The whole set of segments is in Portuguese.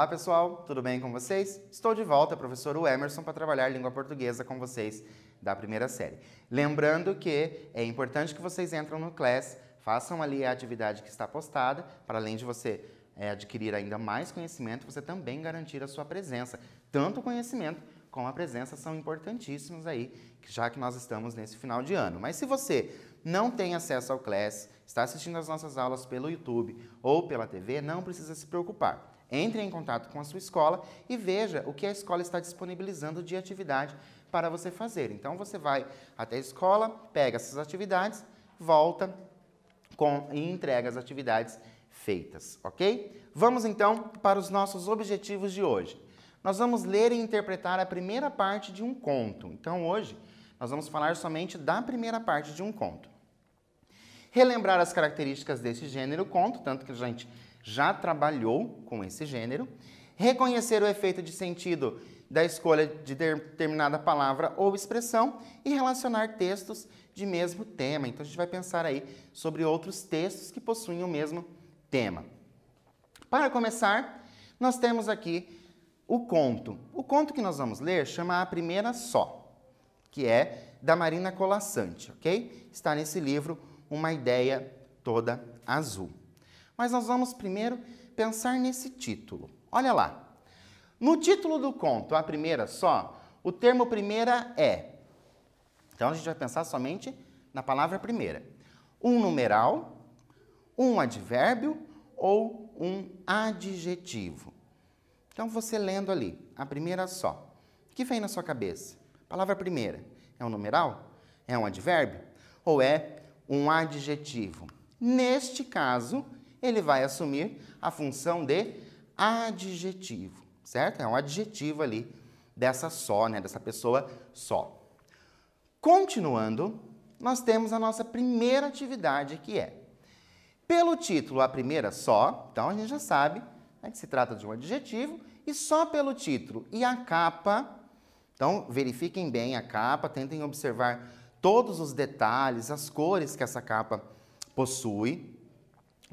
Olá pessoal, tudo bem com vocês? Estou de volta, professor Emerson, para trabalhar língua portuguesa com vocês da primeira série. Lembrando que é importante que vocês entrem no Class, façam ali a atividade que está postada, para além de você adquirir ainda mais conhecimento, você também garantir a sua presença. Tanto o conhecimento como a presença são importantíssimos aí, já que nós estamos nesse final de ano. Mas se você não tem acesso ao Class, está assistindo as nossas aulas pelo YouTube ou pela TV, não precisa se preocupar. Entre em contato com a sua escola e veja o que a escola está disponibilizando de atividade para você fazer. Então, você vai até a escola, pega essas atividades, volta e entrega as atividades feitas, ok? Vamos, então, para os nossos objetivos de hoje. Nós vamos ler e interpretar a primeira parte de um conto. Então, hoje, nós vamos falar somente da primeira parte de um conto. Relembrar as características desse gênero conto, tanto que a gente já trabalhou com esse gênero. Reconhecer o efeito de sentido da escolha de determinada palavra ou expressão e relacionar textos de mesmo tema. Então, a gente vai pensar aí sobre outros textos que possuem o mesmo tema. Para começar, nós temos aqui o conto. O conto que nós vamos ler chama A Primeira Só, que é da Marina Colasanti, ok? Está nesse livro Uma Ideia Toda Azul. Mas nós vamos primeiro pensar nesse título. Olha lá. No título do conto, A Primeira Só, o termo primeira é. Então, a gente vai pensar somente na palavra primeira. Um numeral, um advérbio ou um adjetivo. Então, você lendo ali, A Primeira Só. O que vem na sua cabeça? Palavra primeira. É um numeral? É um advérbio? Ou é um adjetivo? Neste caso, ele vai assumir a função de adjetivo, certo? É um adjetivo ali dessa só, né? Dessa pessoa só. Continuando, nós temos a nossa primeira atividade, que é, pelo título A Primeira Só, então a gente já sabe, né, que se trata de um adjetivo, e só pelo título e a capa, então verifiquem bem a capa, tentem observar todos os detalhes, as cores que essa capa possui.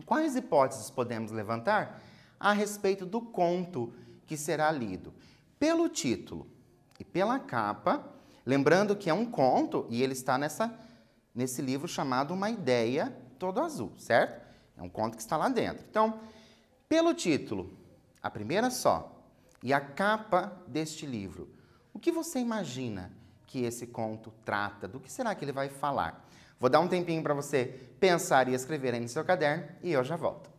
Quais hipóteses podemos levantar a respeito do conto que será lido? Pelo título e pela capa, lembrando que é um conto e ele está nesse livro chamado Uma Ideia Toda Azul, certo? É um conto que está lá dentro. Então, pelo título, A Primeira Só, e a capa deste livro, o que você imagina que esse conto trata? Do que será que ele vai falar? Vou dar um tempinho para você pensar e escrever aí no seu caderno e eu já volto.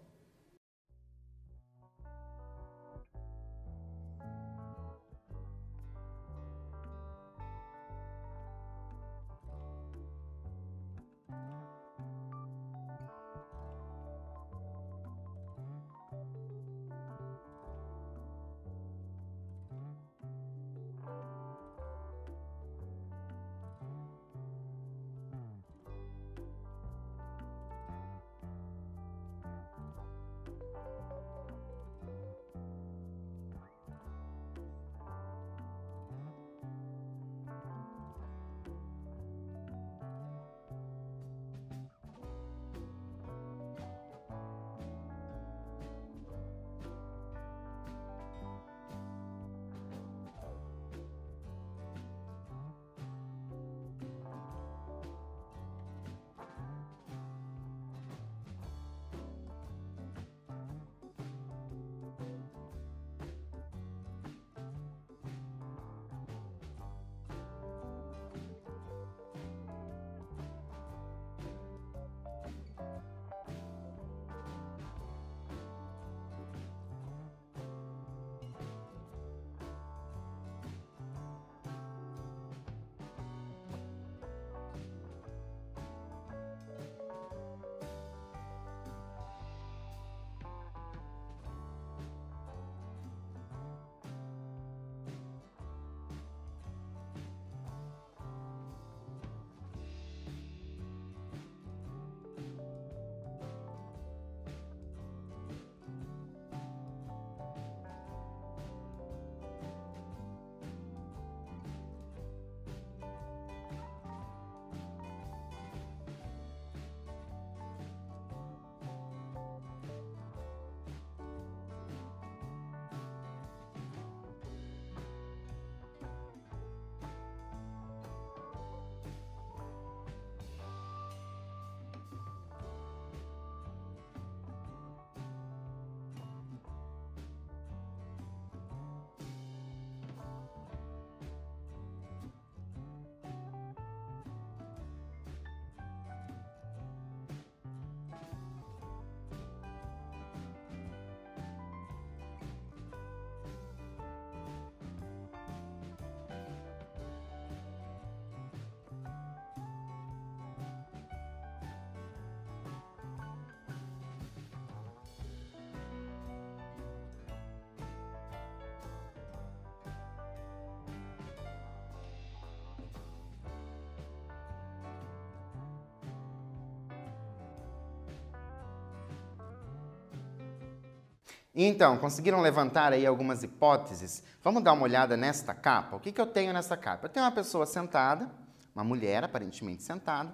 Então, conseguiram levantar aí algumas hipóteses? Vamos dar uma olhada nesta capa? O que eu tenho nessa capa? Eu tenho uma pessoa sentada, uma mulher aparentemente sentada,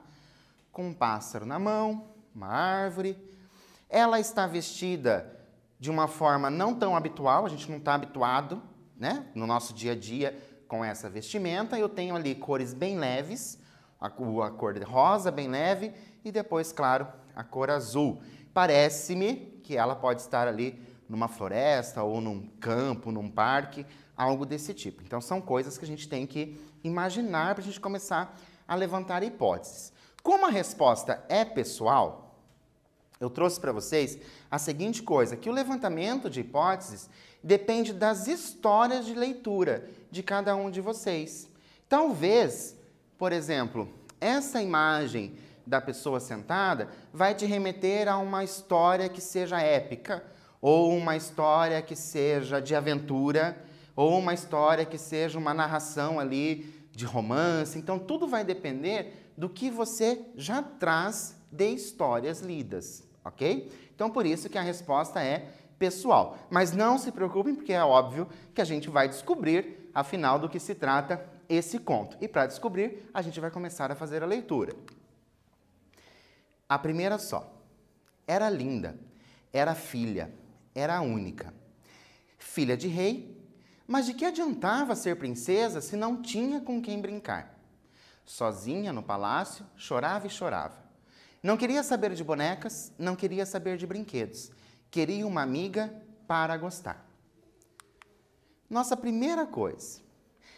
com um pássaro na mão, uma árvore. Ela está vestida de uma forma não tão habitual, a gente não está habituado, né, no nosso dia a dia com essa vestimenta. Eu tenho ali cores bem leves, a cor rosa bem leve e depois, claro, a cor azul. Parece-me que ela pode estar ali numa floresta ou num campo, num parque, algo desse tipo. Então, são coisas que a gente tem que imaginar para a gente começar a levantar hipóteses. Como a resposta é pessoal, eu trouxe para vocês a seguinte coisa, que o levantamento de hipóteses depende das histórias de leitura de cada um de vocês. Talvez, por exemplo, essa imagem da pessoa sentada vai te remeter a uma história que seja épica, ou uma história que seja de aventura, ou uma história que seja uma narração ali de romance. Então, tudo vai depender do que você já traz de histórias lidas, ok? Então, por isso que a resposta é pessoal. Mas não se preocupem, porque é óbvio que a gente vai descobrir, afinal, do que se trata esse conto. E para descobrir, a gente vai começar a fazer a leitura. A primeira só. Era linda, era filha, era única. Filha de rei, mas de que adiantava ser princesa se não tinha com quem brincar? Sozinha no palácio, chorava e chorava. Não queria saber de bonecas, não queria saber de brinquedos. Queria uma amiga para gostar. Nossa primeira coisa.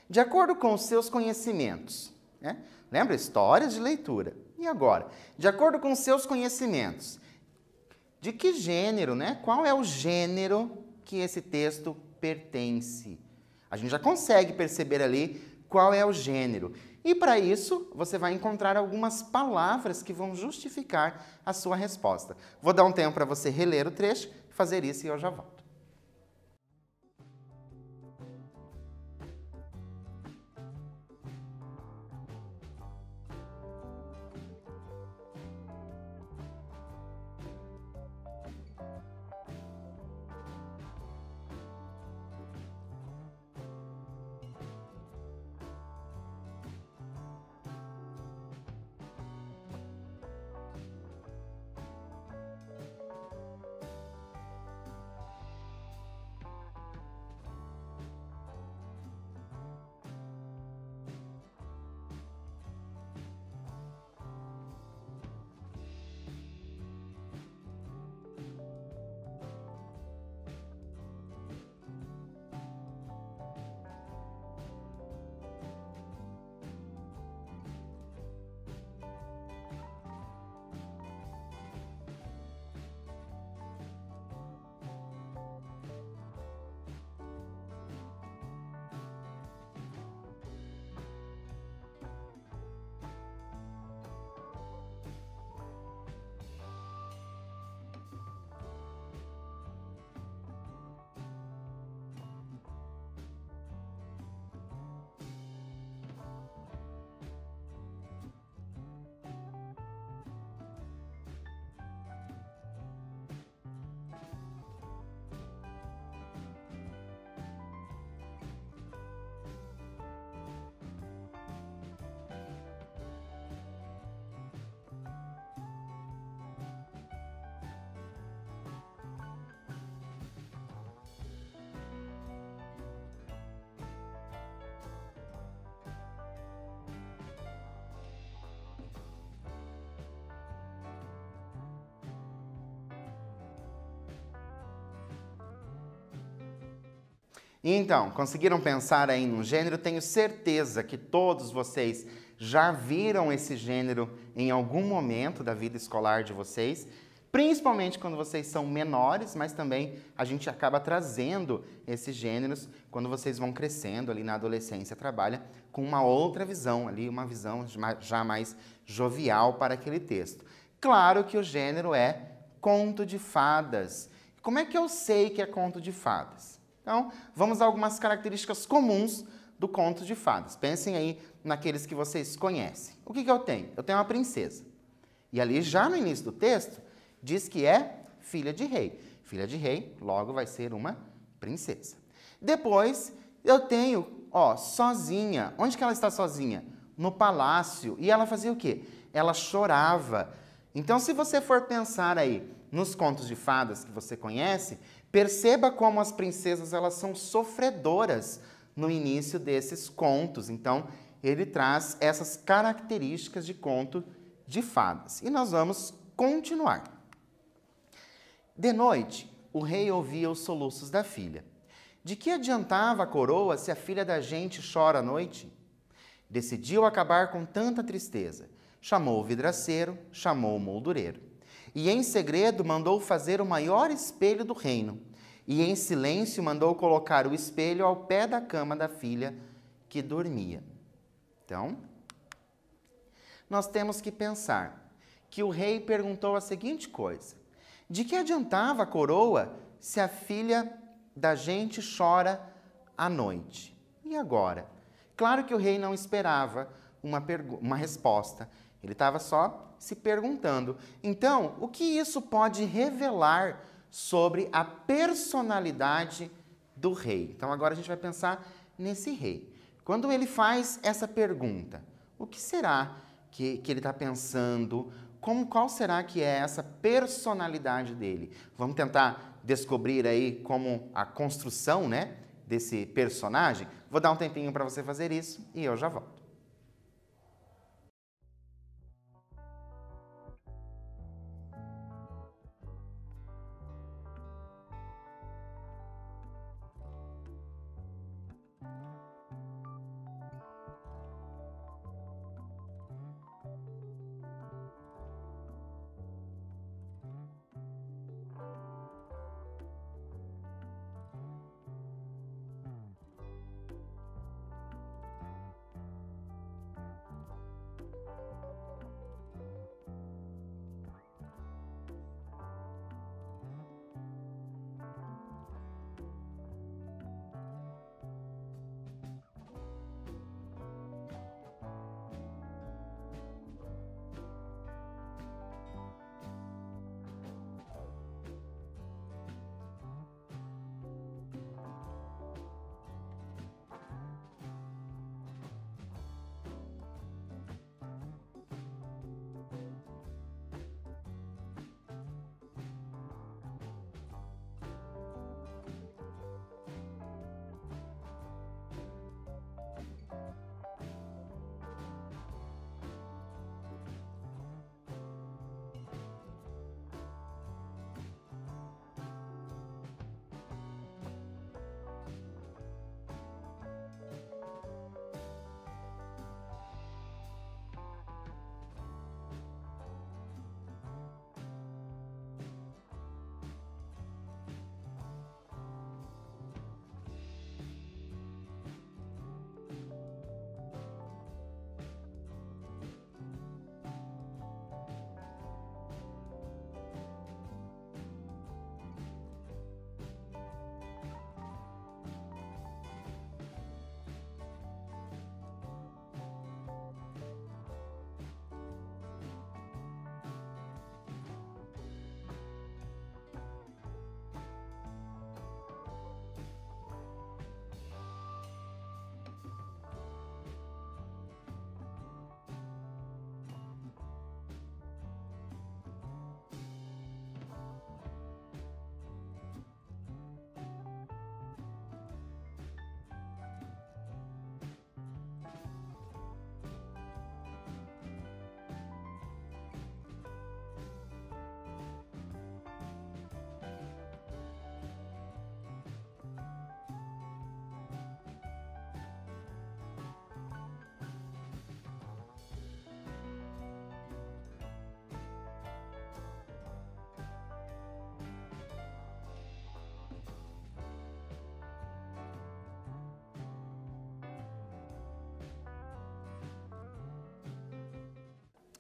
De acordo com os seus conhecimentos, né? Lembra? Histórias de leitura. E agora? De acordo com os seus conhecimentos, de que gênero, né? Qual é o gênero que esse texto pertence? A gente já consegue perceber ali qual é o gênero. E para isso, você vai encontrar algumas palavras que vão justificar a sua resposta. Vou dar um tempo para você reler o trecho, fazer isso e eu já volto. Então, conseguiram pensar aí num gênero? Tenho certeza que todos vocês já viram esse gênero em algum momento da vida escolar de vocês, principalmente quando vocês são menores, mas também a gente acaba trazendo esses gêneros quando vocês vão crescendo ali na adolescência, trabalha com uma outra visão ali, uma visão já mais jovial para aquele texto. Claro que o gênero é conto de fadas. Como é que eu sei que é conto de fadas? Então, vamos a algumas características comuns do conto de fadas. Pensem aí naqueles que vocês conhecem. O que eu tenho? Eu tenho uma princesa. E ali, já no início do texto, diz que é filha de rei. Filha de rei, logo vai ser uma princesa. Depois, eu tenho, ó, sozinha. Onde que ela está sozinha? No palácio. E ela fazia o quê? Ela chorava. Então, se você for pensar aí nos contos de fadas que você conhece, perceba como as princesas elas são sofredoras no início desses contos. Então, ele traz essas características de conto de fadas. E nós vamos continuar. De noite, o rei ouvia os soluços da filha. De que adiantava a coroa se a filha da gente chora à noite? Decidiu acabar com tanta tristeza. Chamou o vidraceiro, chamou o moldureiro. E em segredo mandou fazer o maior espelho do reino. E em silêncio mandou colocar o espelho ao pé da cama da filha que dormia. Então, nós temos que pensar que o rei perguntou a seguinte coisa: de que adiantava a coroa se a filha da gente chora à noite? E agora? Claro que o rei não esperava uma resposta. Ele estava só se perguntando. Então, o que isso pode revelar sobre a personalidade do rei? Então, agora a gente vai pensar nesse rei. Quando ele faz essa pergunta, o que será que ele está pensando? Qual será que é essa personalidade dele? Vamos tentar descobrir aí como a construção, né, desse personagem? Vou dar um tempinho para você fazer isso e eu já volto.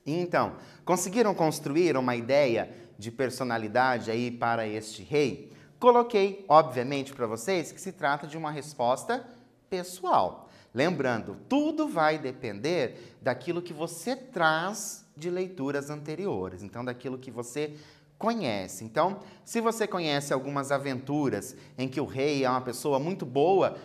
Então, conseguiram construir uma ideia de personalidade aí para este rei? Coloquei, obviamente, para vocês que se trata de uma resposta pessoal. Lembrando, tudo vai depender daquilo que você traz de leituras anteriores. Então, daquilo que você conhece. Então, se você conhece algumas aventuras em que o rei é uma pessoa muito boa,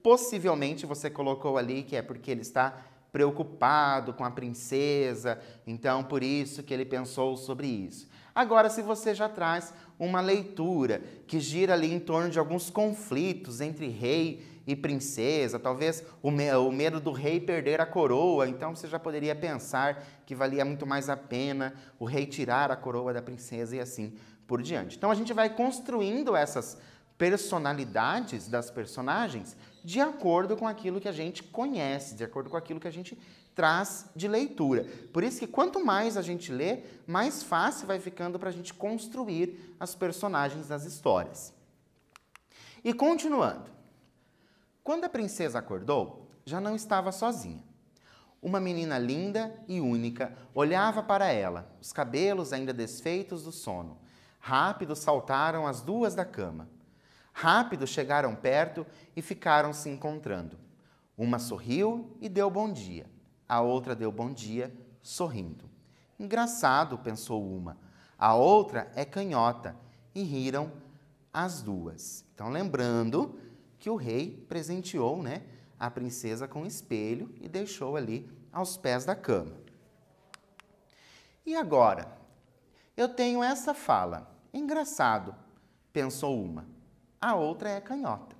possivelmente você colocou ali que é porque ele está preocupado com a princesa, então por isso que ele pensou sobre isso. Agora, se você já traz uma leitura que gira ali em torno de alguns conflitos entre rei e princesa, talvez o medo do rei perder a coroa, então você já poderia pensar que valia muito mais a pena o rei tirar a coroa da princesa e assim por diante. Então a gente vai construindo essas personalidades das personagens de acordo com aquilo que a gente conhece, de acordo com aquilo que a gente traz de leitura. Por isso que quanto mais a gente lê, mais fácil vai ficando para a gente construir as personagens das histórias. E continuando. Quando a princesa acordou, já não estava sozinha. Uma menina linda e única olhava para ela, os cabelos ainda desfeitos do sono. Rápido saltaram as duas da cama. Rápido chegaram perto e ficaram se encontrando. Uma sorriu e deu bom dia. A outra deu bom dia, sorrindo. Engraçado, pensou uma. A outra é canhota. E riram as duas. Então, lembrando que o rei presenteou, né, a princesa com um espelho e deixou ali aos pés da cama. E agora? Eu tenho essa fala. Engraçado, pensou uma. A outra é canhota.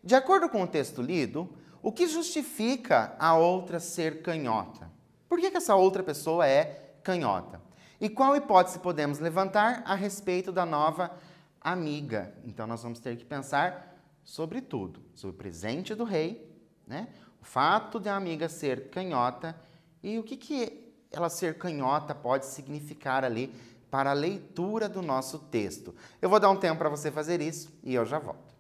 De acordo com o texto lido, o que justifica a outra ser canhota? Por que essa outra pessoa é canhota? E qual hipótese podemos levantar a respeito da nova amiga? Então, nós vamos ter que pensar sobre tudo. Sobre o presente do rei, né? O fato de a amiga ser canhota e o que ela ser canhota pode significar ali para a leitura do nosso texto. Eu vou dar um tempo para você fazer isso e eu já volto.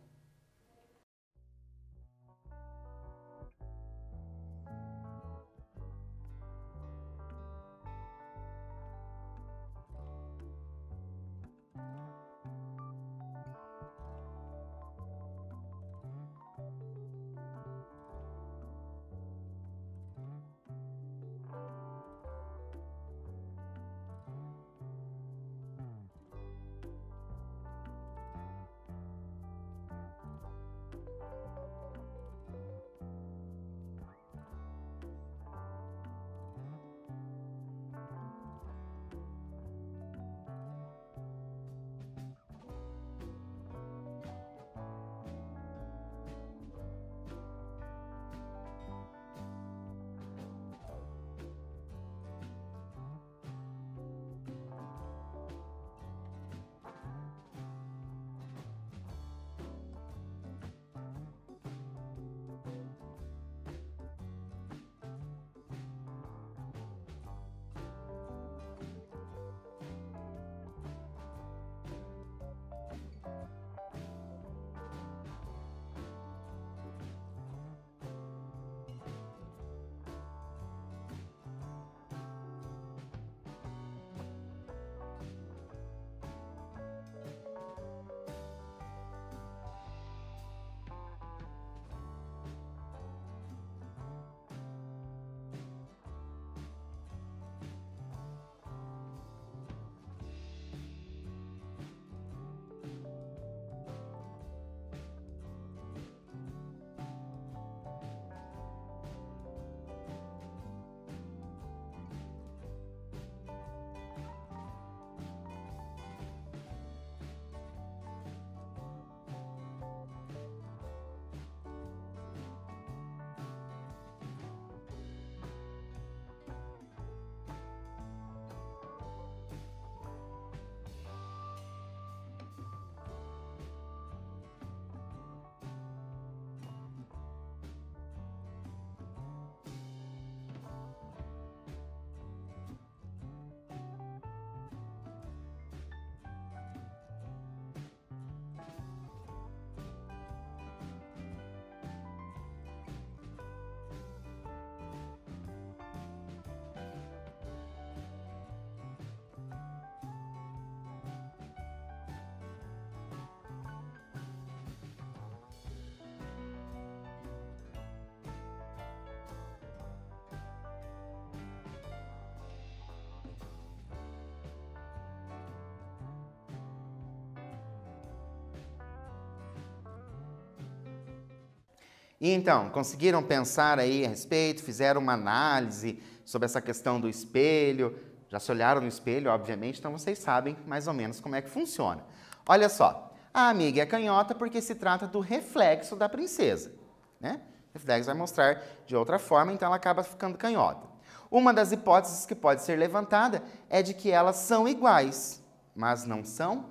E então, conseguiram pensar aí a respeito, fizeram uma análise sobre essa questão do espelho, já se olharam no espelho, obviamente, então vocês sabem mais ou menos como é que funciona. Olha só, a amiga é canhota porque se trata do reflexo da princesa, né? O reflexo vai mostrar de outra forma, então ela acaba ficando canhota. Uma das hipóteses que pode ser levantada é de que elas são iguais, mas não são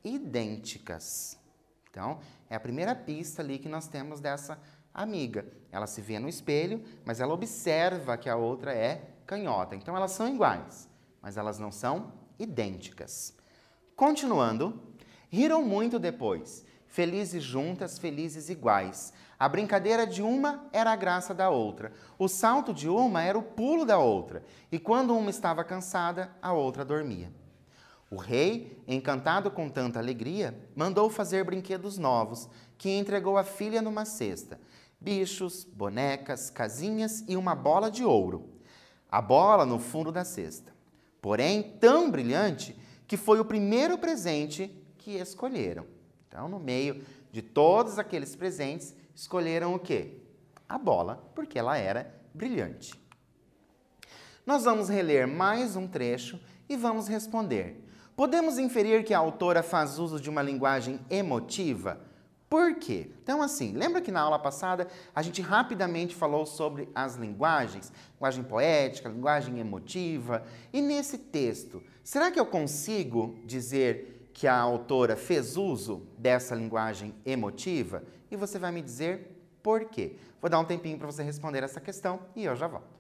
idênticas. Então, é a primeira pista ali que nós temos dessa amiga. Ela se vê no espelho, mas ela observa que a outra é canhota. Então, elas são iguais, mas elas não são idênticas. Continuando, riram muito depois, felizes juntas, felizes iguais. A brincadeira de uma era a graça da outra. O salto de uma era o pulo da outra. E quando uma estava cansada, a outra dormia. O rei, encantado com tanta alegria, mandou fazer brinquedos novos, que entregou à filha numa cesta. Bichos, bonecas, casinhas e uma bola de ouro. A bola no fundo da cesta. Porém, tão brilhante que foi o primeiro presente que escolheram. Então, no meio de todos aqueles presentes, escolheram o quê? A bola, porque ela era brilhante. Nós vamos reler mais um trecho e vamos responder. Podemos inferir que a autora faz uso de uma linguagem emotiva? Por quê? Então, assim, lembra que na aula passada a gente rapidamente falou sobre as linguagens? Linguagem poética, linguagem emotiva. E nesse texto, será que eu consigo dizer que a autora fez uso dessa linguagem emotiva? E você vai me dizer por quê. Vou dar um tempinho para você responder essa questão e eu já volto.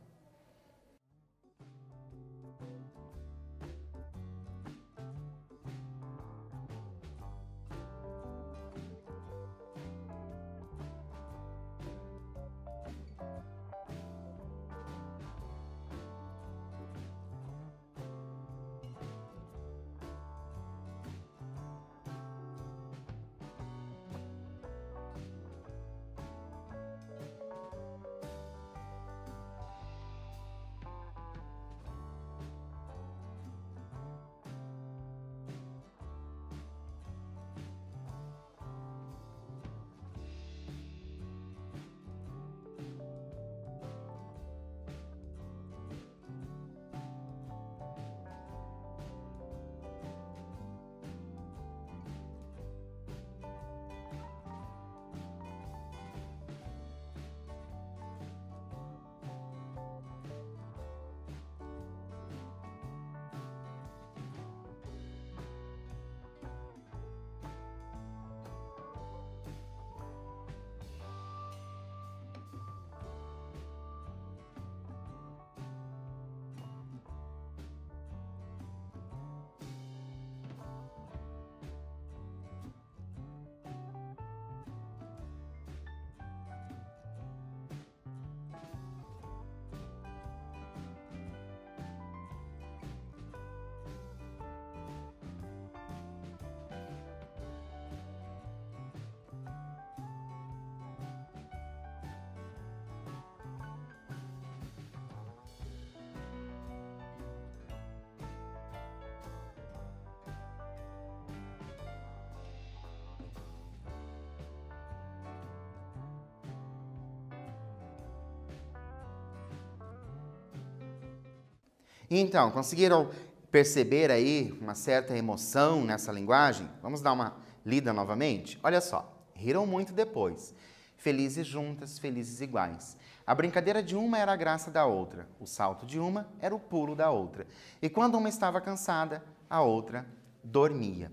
Então, conseguiram perceber aí uma certa emoção nessa linguagem? Vamos dar uma lida novamente? Olha só, riram muito depois. Felizes juntas, felizes iguais. A brincadeira de uma era a graça da outra. O salto de uma era o pulo da outra. E quando uma estava cansada, a outra dormia.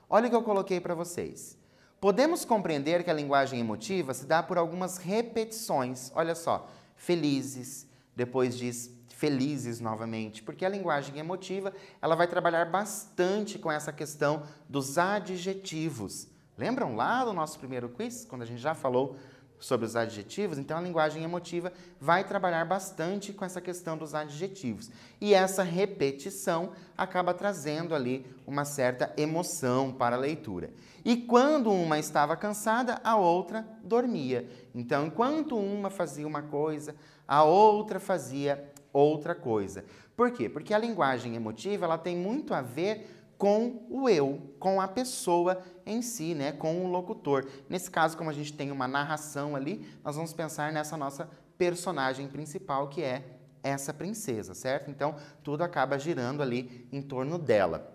Olha o que eu coloquei para vocês. Podemos compreender que a linguagem emotiva se dá por algumas repetições. Olha só, felizes, depois diz felizes novamente, porque a linguagem emotiva ela vai trabalhar bastante com essa questão dos adjetivos. Lembram lá do nosso primeiro quiz, quando a gente já falou sobre os adjetivos? Então, a linguagem emotiva vai trabalhar bastante com essa questão dos adjetivos. E essa repetição acaba trazendo ali uma certa emoção para a leitura. E quando uma estava cansada, a outra dormia. Então, enquanto uma fazia uma coisa, a outra fazia outra coisa. Por quê? Porque a linguagem emotiva ela tem muito a ver com o eu, com a pessoa em si, né? Com o locutor. Nesse caso, como a gente tem uma narração ali, nós vamos pensar nessa nossa personagem principal, que é essa princesa, certo? Então, tudo acaba girando ali em torno dela.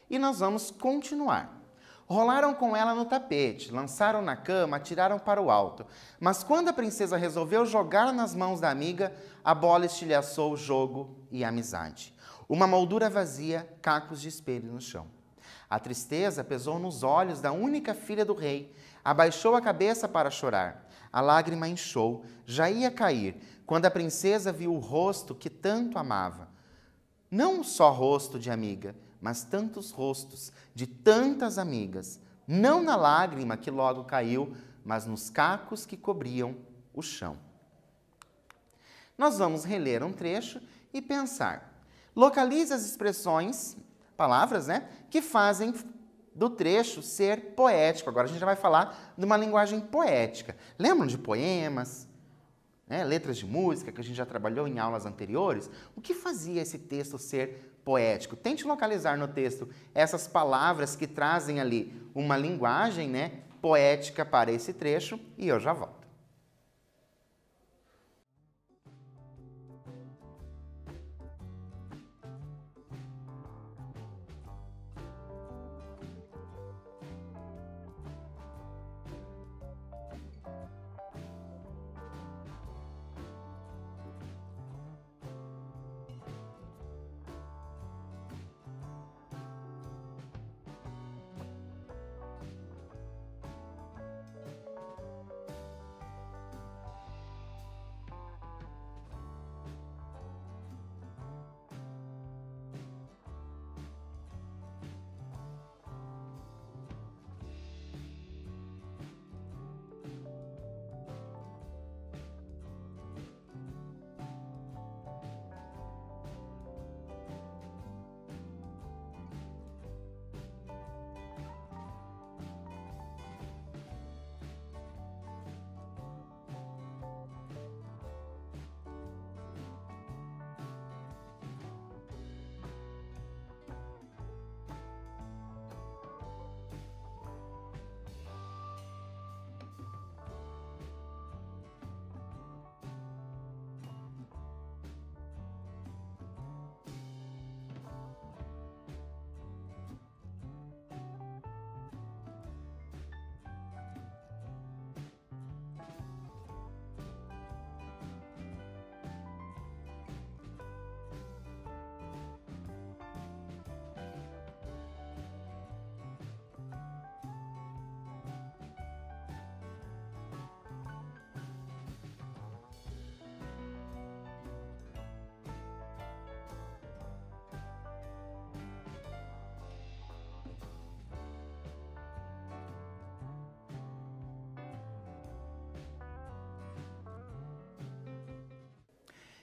E nós vamos continuar. Rolaram com ela no tapete, lançaram na cama, atiraram para o alto. Mas quando a princesa resolveu jogar nas mãos da amiga, a bola estilhaçou o jogo e a amizade. Uma moldura vazia, cacos de espelho no chão. A tristeza pesou nos olhos da única filha do rei. Abaixou a cabeça para chorar. A lágrima inchou, já ia cair, quando a princesa viu o rosto que tanto amava. Não um só rosto de amiga, mas tantos rostos de tantas amigas, não na lágrima que logo caiu, mas nos cacos que cobriam o chão. Nós vamos reler um trecho e pensar. Localize as expressões, palavras, né, que fazem do trecho ser poético. Agora a gente já vai falar de uma linguagem poética. Lembram de poemas? Letras de música, que a gente já trabalhou em aulas anteriores? O que fazia esse texto ser poético? Tente localizar no texto essas palavras que trazem ali uma linguagem, né, poética para esse trecho e eu já volto.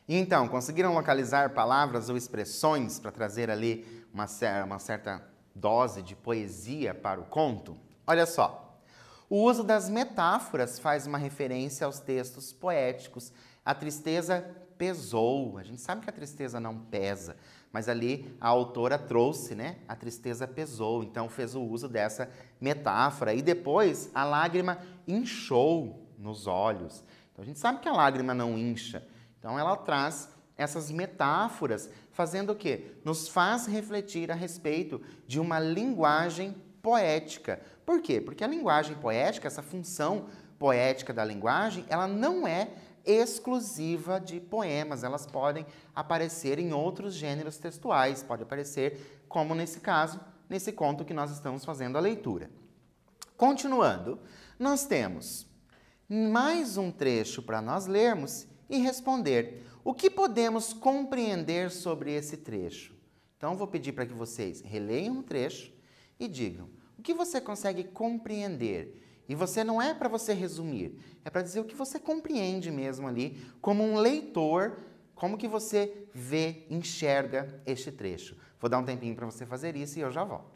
Então, conseguiram localizar palavras ou expressões para trazer ali uma certa dose de poesia para o conto? Olha só, o uso das metáforas faz uma referência aos textos poéticos. A tristeza pesou, a gente sabe que a tristeza não pesa, mas ali a autora trouxe, né? A tristeza pesou, então fez o uso dessa metáfora. E depois a lágrima inchou nos olhos. Então a gente sabe que a lágrima não incha. Então ela traz essas metáforas, fazendo o quê? Nos faz refletir a respeito de uma linguagem poética. Por quê? Porque a linguagem poética, essa função poética da linguagem, ela não é exclusiva de poemas, elas podem aparecer em outros gêneros textuais, pode aparecer, como nesse caso, nesse conto que nós estamos fazendo a leitura. Continuando, nós temos mais um trecho para nós lermos e responder. O que podemos compreender sobre esse trecho? Então, vou pedir para que vocês releiam o trecho e digam o que você consegue compreender. E você não é para você resumir, é para dizer o que você compreende mesmo ali, como um leitor, como que você vê, enxerga este trecho. Vou dar um tempinho para você fazer isso e eu já volto.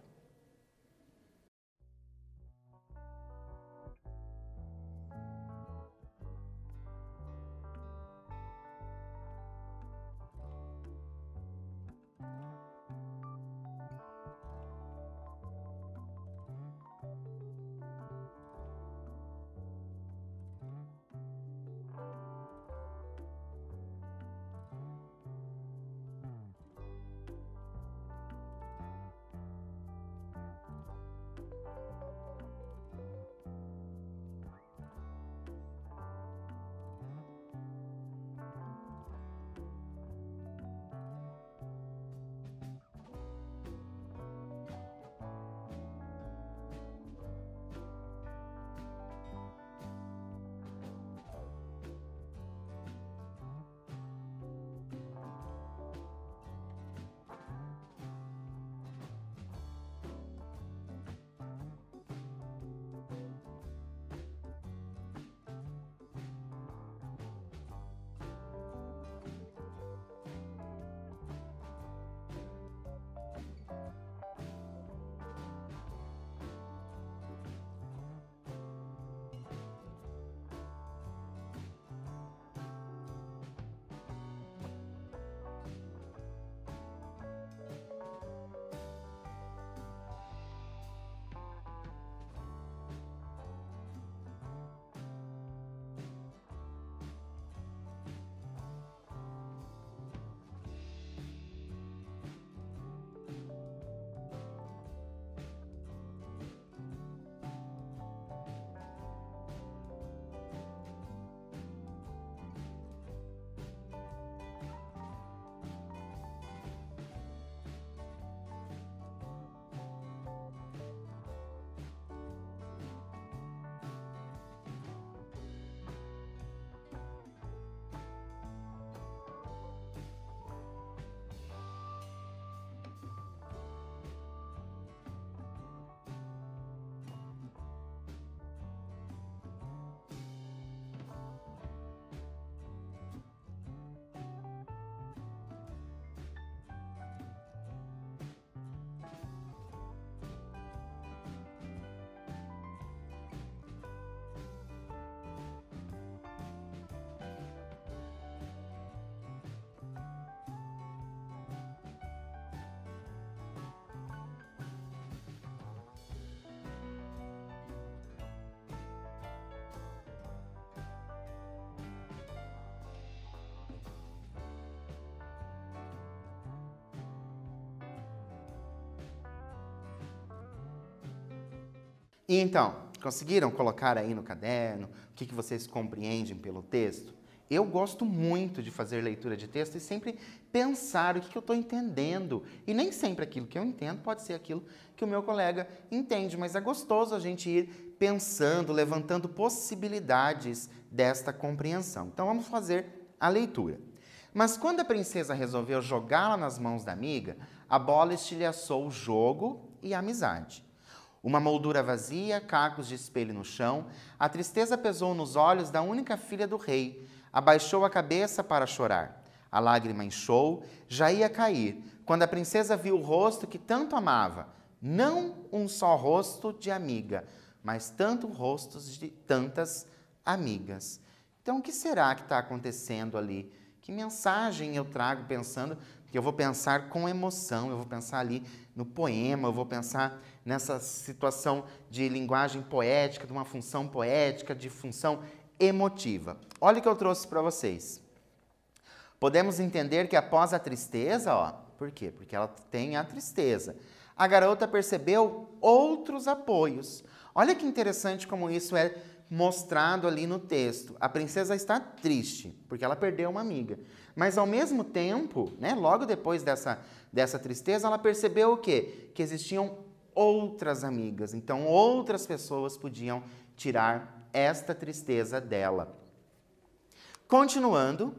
E então, conseguiram colocar aí no caderno o que vocês compreendem pelo texto? Eu gosto muito de fazer leitura de texto e sempre pensar o que eu estou entendendo. E nem sempre aquilo que eu entendo pode ser aquilo que o meu colega entende, mas é gostoso a gente ir pensando, levantando possibilidades desta compreensão. Então vamos fazer a leitura. Mas quando a princesa resolveu jogá-la nas mãos da amiga, a bola estilhaçou o jogo e a amizade. Uma moldura vazia, cacos de espelho no chão, a tristeza pesou nos olhos da única filha do rei. Abaixou a cabeça para chorar. A lágrima inchou, já ia cair, quando a princesa viu o rosto que tanto amava. Não um só rosto de amiga, mas tantos rostos de tantas amigas. Então, o que será que está acontecendo ali? Que mensagem eu trago pensando? Porque eu vou pensar com emoção, eu vou pensar ali no poema, eu vou pensar nessa situação de linguagem poética, de uma função poética, de função emotiva. Olha o que eu trouxe para vocês. Podemos entender que após a tristeza, por quê? Porque ela tem a tristeza. A garota percebeu outros apoios. Olha que interessante como isso é mostrado ali no texto. A princesa está triste, porque ela perdeu uma amiga. Mas, ao mesmo tempo, né, logo depois dessa tristeza, ela percebeu o quê? Que existiam outras amigas. Então, outras pessoas podiam tirar esta tristeza dela. Continuando,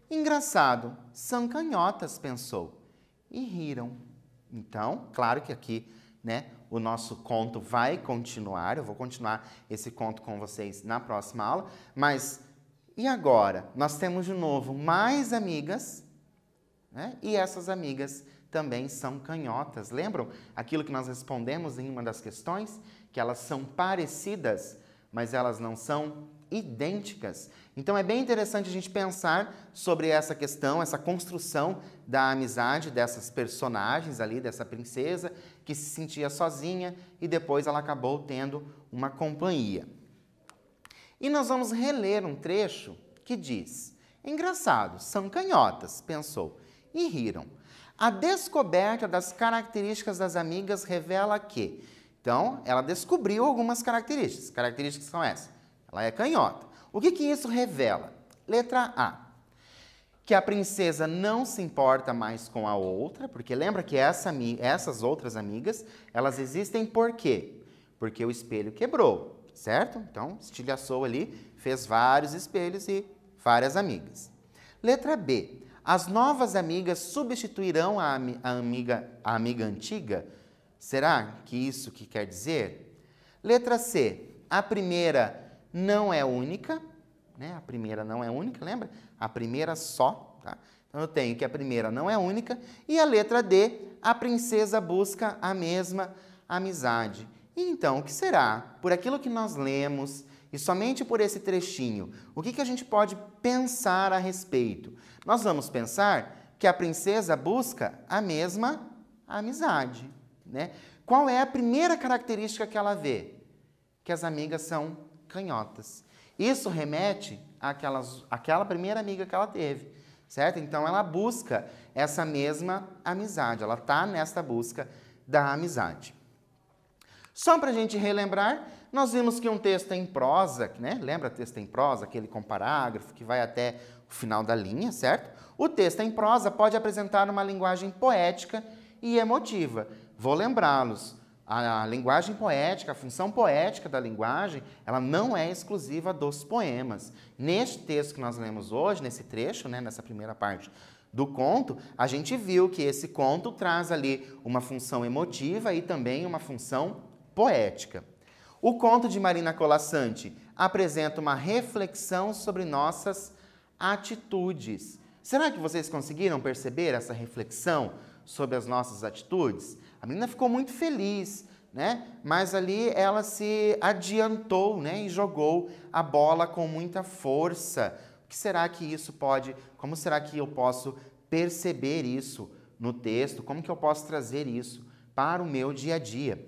engraçado, são canhotas, pensou, e riram. Então, claro que aqui, né, o nosso conto vai continuar, eu vou continuar esse conto com vocês na próxima aula, mas e agora? Nós temos de novo mais amigas, né, e essas amigas também são canhotas. Lembram aquilo que nós respondemos em uma das questões? Que elas são parecidas, mas elas não são idênticas. Então é bem interessante a gente pensar sobre essa questão, essa construção da amizade dessas personagens ali, dessa princesa que se sentia sozinha e depois ela acabou tendo uma companhia. E nós vamos reler um trecho que diz: engraçado, são canhotas, pensou, e riram. A descoberta das características das amigas revela que... Então, ela descobriu algumas características. Características são essas. Ela é canhota. O que isso revela? Letra A. Que a princesa não se importa mais com a outra, porque lembra que essas outras amigas, elas existem por quê? Porque o espelho quebrou, certo? Então, estilhaçou ali, fez vários espelhos e várias amigas. Letra B. As novas amigas substituirão a amiga antiga? Será que isso que quer dizer? Letra C. A primeira não é única, né? A primeira não é única, lembra? A primeira só, tá? Então eu tenho que a primeira não é única. E a letra D. A princesa busca a mesma amizade. E então, o que será? Por aquilo que nós lemos e somente por esse trechinho, o que a gente pode pensar a respeito? Nós vamos pensar que a princesa busca a mesma amizade. Né? Qual é a primeira característica que ela vê? Que as amigas são canhotas. Isso remete àquela primeira amiga que ela teve, certo? Então, ela busca essa mesma amizade, ela está nessa busca da amizade. Só para a gente relembrar, nós vimos que um texto em prosa, né? Lembra texto em prosa, aquele com parágrafo que vai até o final da linha, certo? O texto em prosa pode apresentar uma linguagem poética e emotiva. Vou lembrá-los, a linguagem poética, a função poética da linguagem, ela não é exclusiva dos poemas. Neste texto que nós lemos hoje, nesse trecho, né, nessa primeira parte do conto, a gente viu que esse conto traz ali uma função emotiva e também uma função poética. O conto de Marina Colasanti apresenta uma reflexão sobre nossas atitudes. Será que vocês conseguiram perceber essa reflexão sobre as nossas atitudes? A menina ficou muito feliz, né? Mas ali ela se adiantou, né? E jogou a bola com muita força. O que será que isso pode... Como será que eu posso perceber isso no texto? Como que eu posso trazer isso para o meu dia a dia?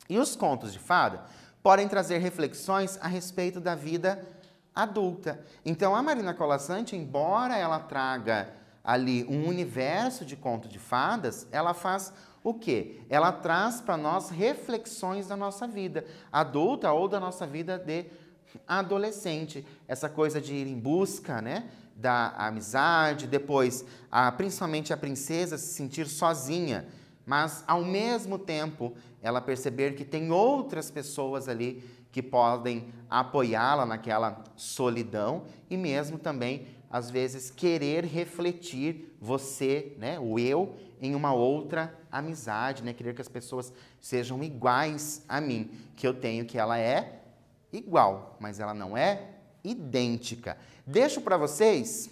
E os contos de fada podem trazer reflexões a respeito da vida adulta. Então, a Marina Colasanti, embora ela traga ali um universo de conto de fadas, ela faz o quê? Ela traz para nós reflexões da nossa vida adulta ou da nossa vida de adolescente. Essa coisa de ir em busca, né, da amizade, depois, principalmente a princesa se sentir sozinha, mas ao mesmo tempo ela perceber que tem outras pessoas ali que podem apoiá-la naquela solidão e mesmo também, às vezes, querer refletir você, né, o eu, em uma outra amizade, né, querer que as pessoas sejam iguais a mim, que eu tenho que ela é igual, mas ela não é idêntica. Deixo para vocês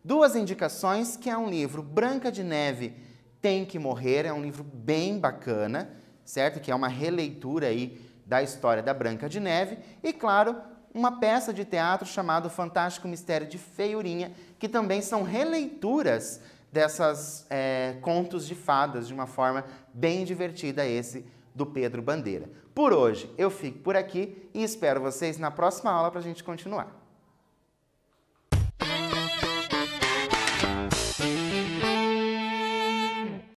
2 indicações, que é um livro Branca de Neve Tem que Morrer, é um livro bem bacana, certo? Que é uma releitura aí da história da Branca de Neve e, claro, uma peça de teatro chamada Fantástico Mistério de Feiurinha, que também são releituras dessas contos de fadas de uma forma bem divertida, esse do Pedro Bandeira. Por hoje eu fico por aqui e espero vocês na próxima aula para a gente continuar.